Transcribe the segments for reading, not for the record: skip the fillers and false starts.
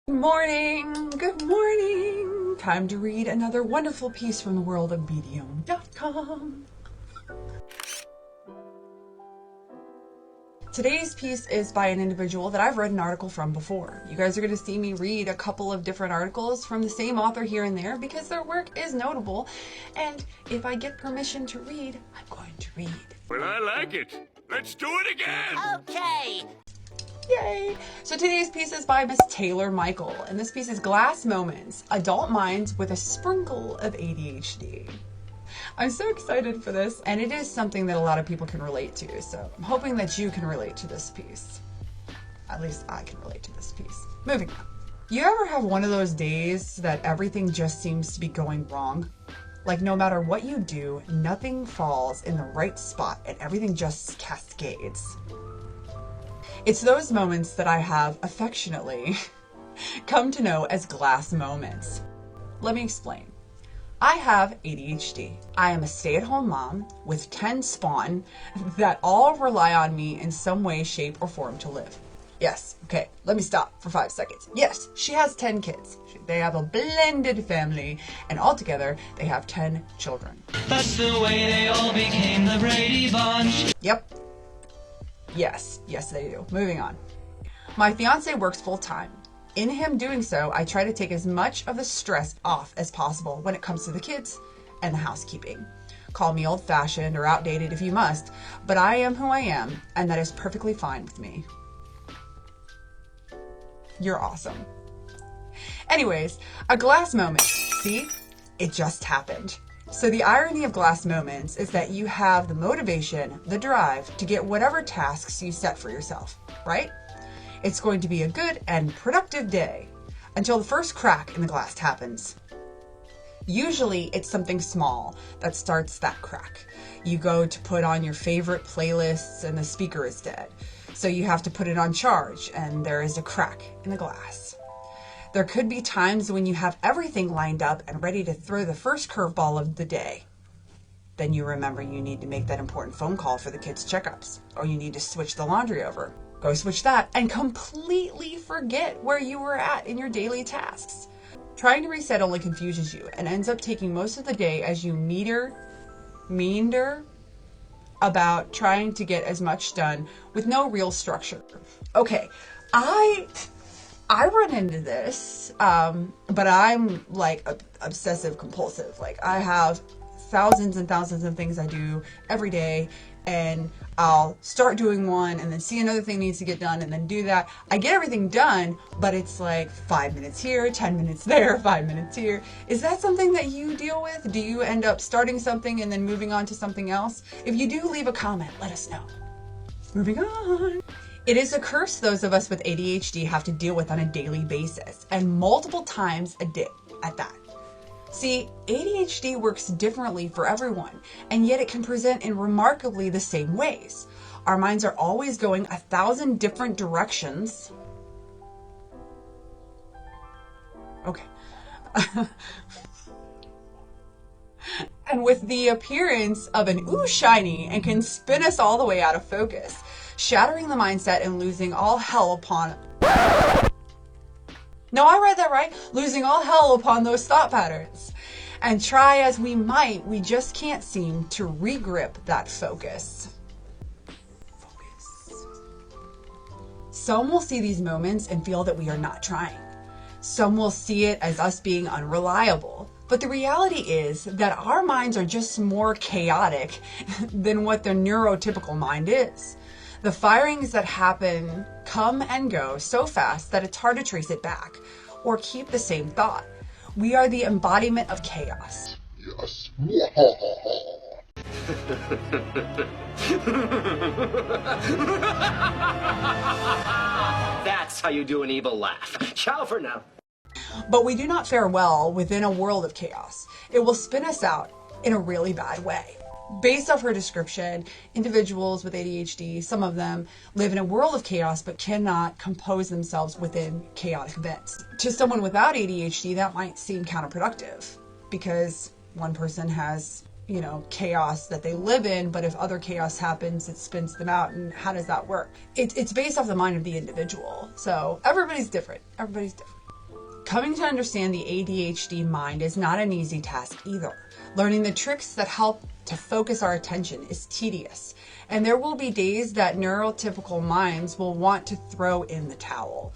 Good morning, good morning. Time to read another wonderful piece from the world of medium.com. Today's piece is by an individual that I've read an article from before. You guys are going to see me read a couple of different articles from the same author here and there because their work is notable. And if I get permission to read, I'm going to read. Well, I like it. Let's do it again. Okay. Yay! So today's piece is by Miss Taylor Michael, and this piece is Glass Moments, Adult Minds with a Sprinkle of ADHD. I'm so excited for this, and it is something that a lot of people can relate to, so I'm hoping that you can relate to this piece. At least I can relate to this piece. Moving on. You ever have one of those days that everything just seems to be going wrong? Like no matter what you do, nothing falls in the right spot and everything just cascades. It's those moments that I have affectionately come to know as glass moments. Let me explain. I have ADHD. I am a stay-at-home mom with 10 spawn that all rely on me in some way, shape, or form to live. Yes, okay, let me stop for 5 seconds. Yes, she has 10 kids. They have a blended family, and altogether, they have 10 children. That's the way they all became the Brady Bunch. Yep. Yes, they do. Moving on. My fiance works full-time. In him doing so, I try to take as much of the stress off as possible when it comes to the kids and the housekeeping. Call me old-fashioned or outdated if you must, but I am who I am, and that is perfectly fine with me. You're awesome. Anyways, a glass moment. See? It just happened. So the irony of glass moments is that you have the motivation, the drive to get whatever tasks you set for yourself, right? It's going to be a good and productive day until the first crack in the glass happens. Usually it's something small that starts that crack. You go to put on your favorite playlists and the speaker is dead. So you have to put it on charge and there is a crack in the glass. There could be times when you have everything lined up and ready to throw the first curveball of the day. Then you remember you need to make that important phone call for the kids' checkups, or you need to switch the laundry over. Go switch that and completely forget where you were at in your daily tasks. Trying to reset only confuses you and ends up taking most of the day as you meander about trying to get as much done with no real structure. Okay, I run into this, but I'm like obsessive compulsive. Like I have thousands and thousands of things I do every day, and I'll start doing one and then see another thing needs to get done and then do that. I get everything done, but it's like 5 minutes here, 10 minutes there, 5 minutes here. Is that something that you deal with? Do you end up starting something and then moving on to something else? If you do, leave a comment. Let us know. Moving on. It is a curse those of us with ADHD have to deal with on a daily basis, and multiple times a day at that. See, ADHD works differently for everyone, and yet it can present in remarkably the same ways. Our minds are always going 1,000 different directions. Okay. And with the appearance of an ooh shiny and can spin us all the way out of focus, shattering the mindset and losing all hell upon... No, I read that right. Losing all hell upon those thought patterns. And try as we might, we just can't seem to regrip that focus. Some will see these moments and feel that we are not trying. Some will see it as us being unreliable. But the reality is that our minds are just more chaotic than what the neurotypical mind is. The firings that happen come and go so fast that it's hard to trace it back or keep the same thought. We are the embodiment of chaos. Yes. That's how you do an evil laugh. Ciao for now. But we do not fare well within a world of chaos. It will spin us out in a really bad way. Based off her description, individuals with ADHD, some of them live in a world of chaos but cannot compose themselves within chaotic events. To someone without ADHD, that might seem counterproductive because one person has, chaos that they live in, but if other chaos happens, it spins them out. And how does that work? It's based off the mind of the individual. So everybody's different. Coming to understand the ADHD mind is not an easy task either. Learning the tricks that help to focus our attention is tedious, and there will be days that neurotypical minds will want to throw in the towel.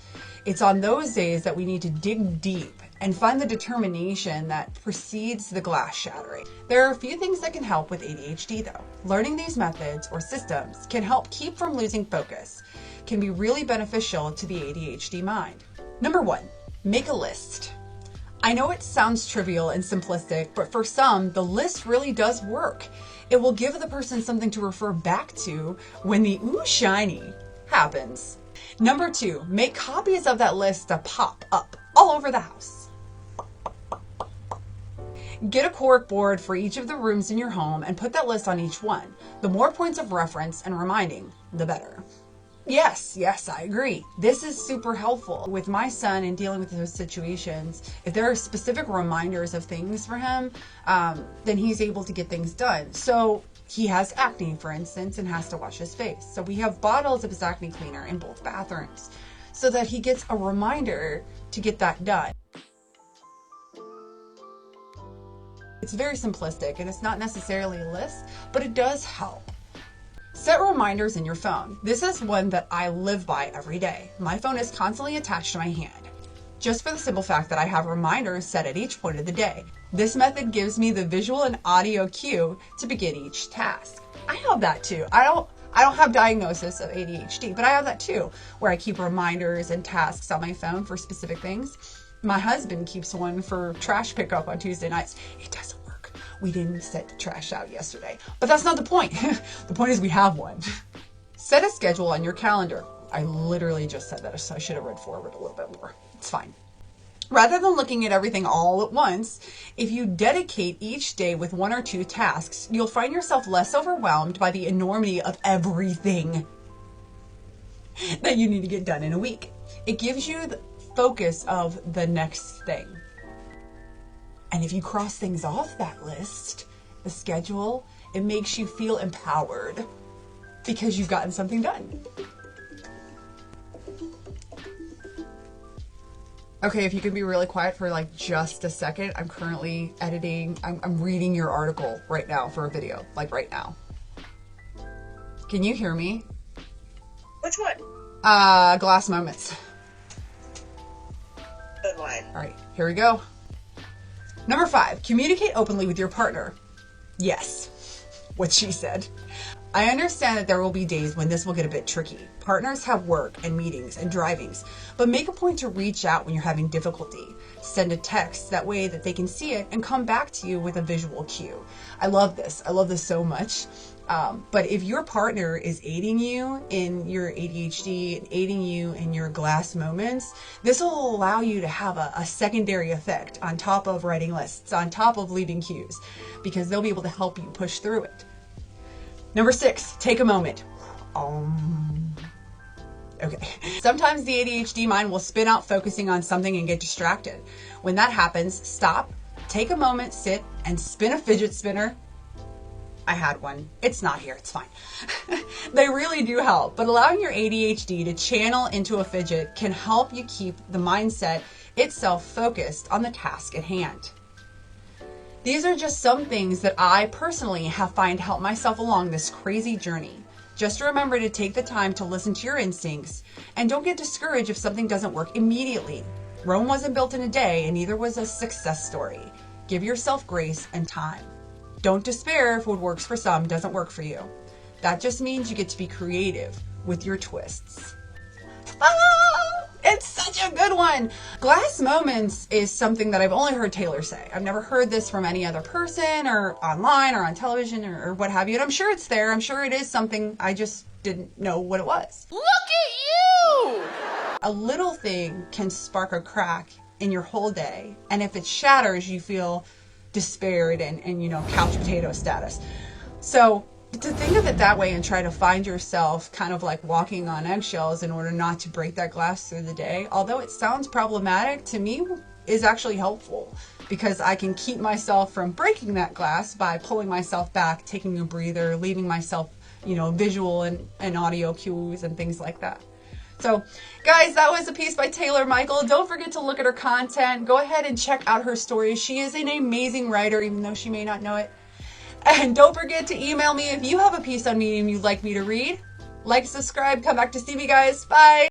It's on those days that we need to dig deep and find the determination that precedes the glass shattering. There are a few things that can help with ADHD though. Learning these methods or systems can help keep from losing focus, can be really beneficial to the ADHD mind. Number 1, make a list. I know it sounds trivial and simplistic, but for some, the list really does work. It will give the person something to refer back to when the ooh shiny happens. Number 2, make copies of that list to pop up all over the house. Get a cork board for each of the rooms in your home and put that list on each one. The more points of reference and reminding, the better. Yes, I agree. This is super helpful with my son in dealing with those situations. If there are specific reminders of things for him, then he's able to get things done. So he has acne, for instance, and has to wash his face. So we have bottles of his acne cleaner in both bathrooms so that he gets a reminder to get that done. It's very simplistic and it's not necessarily a list, but it does help. Set reminders in your phone. This is one that I live by every day. My phone is constantly attached to my hand, just for the simple fact that I have reminders set at each point of the day. This method gives me the visual and audio cue to begin each task. I have that too. I don't have diagnosis of ADHD, but I have that too, where I keep reminders and tasks on my phone for specific things. My husband keeps one for trash pickup on Tuesday nights. It doesn't work. We didn't set the trash out yesterday, but that's not the point. The point is we have one. Set a schedule on your calendar. I literally just said that, so I should have read forward a little bit more. It's fine. Rather than looking at everything all at once, if you dedicate each day with 1 or 2 tasks, you'll find yourself less overwhelmed by the enormity of everything that you need to get done in a week. It gives you the focus of the next thing. And if you cross things off that list, the schedule, it makes you feel empowered because you've gotten something done. Okay, if you could be really quiet for like just a second. I'm currently editing. I'm reading your article right now for a video, like right now. Can you hear me? Which one? Glass moments. Good one. All right, here we go. Number 5, communicate openly with your partner. Yes, what she said. I understand that there will be days when this will get a bit tricky. Partners have work and meetings and drivings, but make a point to reach out when you're having difficulty. Send a text, that way that they can see it and come back to you with a visual cue. I love this. I love this so much. But if your partner is aiding you in your ADHD and aiding you in your glass moments, this will allow you to have a secondary effect on top of writing lists, on top of leaving cues, because they'll be able to help you push through it. Number 6, take a moment. Okay. Sometimes the ADHD mind will spin out focusing on something and get distracted. When that happens, stop, take a moment, sit, and spin a fidget spinner. I had one. It's not here. It's fine. They really do help, but allowing your ADHD to channel into a fidget can help you keep the mindset itself focused on the task at hand. These are just some things that I personally have found help myself along this crazy journey. Just remember to take the time to listen to your instincts and don't get discouraged if something doesn't work immediately. Rome wasn't built in a day, and neither was a success story. Give yourself grace and time. Don't despair if what works for some doesn't work for you. That just means you get to be creative with your twists. It's such a good one. Glass moments is something that I've only heard Taylor say. I've never heard this from any other person or online or on television or what have you. And I'm sure it's there. I'm sure it is something. I just didn't know what it was. Look at you! A little thing can spark a crack in your whole day. And if it shatters, you feel despaired and couch potato status. So to think of it that way and try to find yourself kind of like walking on eggshells in order not to break that glass through the day, although it sounds problematic, to me is actually helpful because I can keep myself from breaking that glass by pulling myself back, taking a breather, leaving myself, visual and audio cues and things like that. So, guys, that was a piece by Taylor Michael. Don't forget to look at her content. Go ahead and check out her stories. She is an amazing writer, even though she may not know it. And don't forget to email me if you have a piece on Medium you'd like me to read. Like, subscribe, come back to see me, guys. Bye!